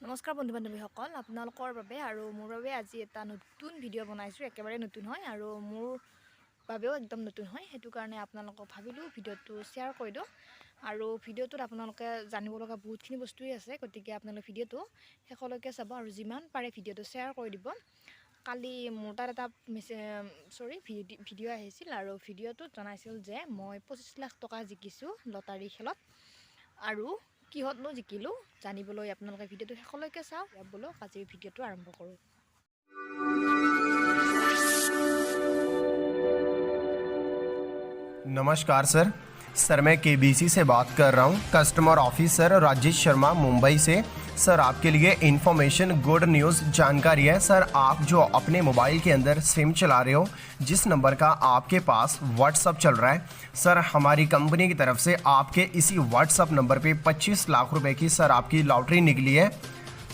নমস্কাৰ বন্ধু বান্ধৱীসকল আপোনালোকৰ বাবে আৰু মোৰ বাবে আজি এটা নতুন ভিডিঅ' বনাইছোঁ একেবাৰে নতুন হয় আৰু মোৰ বাবেও একদম নতুন হয় সেইটো কাৰণে আপোনালোকক ভাবিলোঁ ভিডিঅ'টো শ্বেয়াৰ কৰি দিওঁ আৰু ভিডিঅ'টোত আপোনালোকে জানিব লগা বহুতখিনি বস্তুই আছে গতিকে আপোনালোকে ভিডিঅ'টো শেষলৈকে চাব আৰু যিমান পাৰে ভিডিঅ'টো শ্বেয়াৰ কৰি দিব কালি মোৰ তাত এটা ভিডিঅ' আহিছিল আৰু ভিডিঅ'টোত জনাইছিল যে মই 25 লাখ টকা জিকিছোঁ লটাৰী খেলত আৰু কিহতনো জিকিলোঁ জানিবলৈ আপোনালোকে ভিডিঅ'টো শেষলৈকে চাওক বলক আজিৰ ভিডিঅ'টো আৰম্ভ কৰোঁ। नमस्कार सर मैं केबीसी से बात कर रहा हूँ। कस्टमर ऑफिसर राजेश शर्मा मुंबई से। सर आपके लिए इन्फॉर्मेशन गुड न्यूज़ जानकारी है। सर आप जो अपने मोबाइल के अंदर सिम चला रहे हो, जिस नंबर का आपके पास व्हाट्सअप चल रहा है, सर हमारी कंपनी की तरफ से आपके इसी व्हाट्सअप नंबर पे 25 लाख रुपए की सर आपकी लॉटरी निकली है।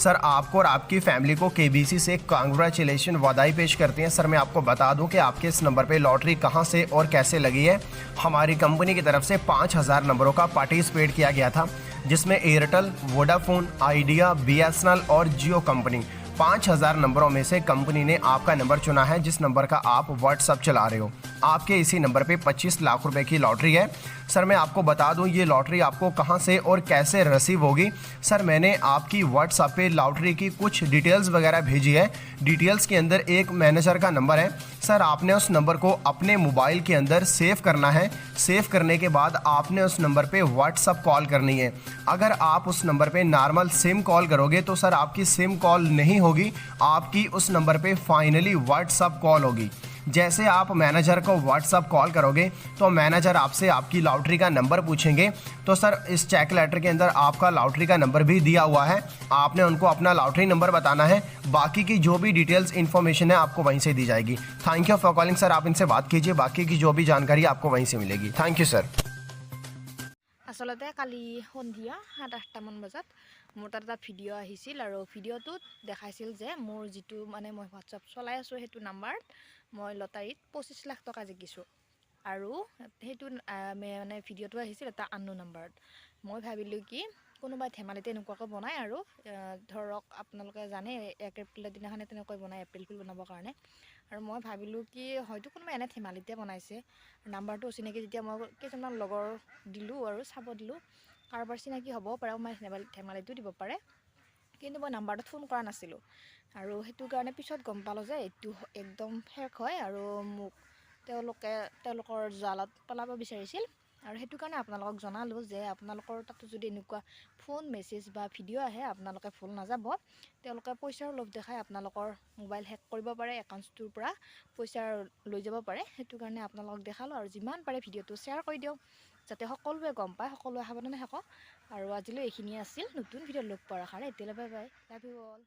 सर आपको और आपकी फैमिली को केबीसी से कांग्रेचुलेशन बधाई पेश करते हैं। सर मैं आपको बता दूं कि आपके इस नंबर पे लॉटरी कहां से और कैसे लगी है। हमारी कंपनी की तरफ से 5000 नंबरों का पार्टिसिपेट किया गया था, जिसमें एयरटेल, वोडाफोन, आइडिया, बीएसएनएल और जियो कंपनी 5000 नंबरों में से कंपनी ने आपका नंबर चुना है, जिस नंबर का आप व्हाट्सअप चला रहे हो। आपके इसी नंबर पे 25 लाख रुपए की लॉटरी है। सर मैं आपको बता दूं ये लॉटरी आपको कहां से और कैसे रिसीव होगी। सर मैंने आपकी व्हाट्सएप पे लॉटरी की कुछ डिटेल्स वगैरह भेजी है। डिटेल्स के अंदर एक मैनेजर का नंबर है। सर आपने उस नंबर को अपने मोबाइल के अंदर सेव करना है। सेव करने के बाद आपने उस नंबर पे व्हाट्सअप कॉल करनी है। अगर आप उस नंबर पे नॉर्मल सिम कॉल करोगे तो सर आपकी सिम कॉल नहीं होगी, आपकी उस नंबर पे फाइनली व्हाट्सअप कॉल होगी। जैसे आप मैनेजर को व्हाट्सअप कॉल करोगे तो मैनेजर आपसे आपकी लॉटरी का नंबर पूछेंगे। तो सर इस चेक लेटर के अंदर आपका लॉटरी का नंबर भी दिया हुआ है, आपने उनको अपना लॉटरी नंबर बताना है। बाकी की जो भी डिटेल्स इन्फॉर्मेशन है आपको वहीं से दी जाएगी। Thank you for calling sir, आप इनसे बात कीजिए, बाकी की जो भी जानकारी आपको वहीं से मिलेगी। Thank you sir. আচলতে কালি সন্ধিয়া 7-8টামান বজাত মোৰ তাত এটা ভিডিঅ' আহিছিল আৰু ভিডিঅ'টোত দেখাইছিল যে মোৰ যিটো মই হোৱাটছআপ চলাই আছোঁ সেইটো নাম্বাৰত মই লটাৰীত 25 লাখ টকা জিকিছোঁ আৰু সেইটো ভিডিঅ'টো আহিছিল এটা আননোন নাম্বাৰত। মই ভাবিলোঁ কি কোনোবাই ধেমালিতে এনেকুৱাকৈ বনায় আৰু ধৰক আপোনালোকে জানে 1 এপ্ৰিলৰ দিনাখনে তেনেকৈ বনায় এপ্ৰিল ফুল বনাবৰ কাৰণে। আৰু মই ভাবিলোঁ কি হয়তো কোনোবাই এনে ধেমালিতে বনাইছে। নাম্বাৰটো অচিনাকি যেতিয়া মই কেইজনমান লগৰ দিলোঁ আৰু চাব দিলোঁ, কাৰোবাৰ চিনাকি হ'বও পাৰে, মই ধেমালিটো দিব পাৰে, কিন্তু মই নাম্বাৰটোত ফোন কৰা নাছিলোঁ। আৰু সেইটো কাৰণে পিছত গম পালোঁ যে এইটো একদম ফেক হয় আৰু মোক তেওঁলোকৰ জালত পেলাব বিচাৰিছিল। আৰু সেইটো কাৰণে আপোনালোকক জনালোঁ যে আপোনালোকৰ তাতো যদি এনেকুৱা ফোন মেছেজ বা ভিডিঅ' আহে আপোনালোকে ভুল নাযাব। তেওঁলোকে পইচাৰ লোভ দেখাই আপোনালোকৰ মোবাইল হেক কৰিব পাৰে, একাউণ্টটোৰ পৰা পইচা লৈ যাব পাৰে। সেইটো কাৰণে আপোনালোকক দেখালোঁ আৰু যিমান পাৰে ভিডিঅ'টো শ্বেয়াৰ কৰি দিয়ক যাতে সকলোৱে গম পায়, সকলোৱে সাৱধানে থাকক। আৰু আজিলৈ এইখিনিয়ে আছিল। নতুন ভিডিঅ' লগ পোৱাৰ আশাৰে এতিয়ালৈ bye bye, love you all.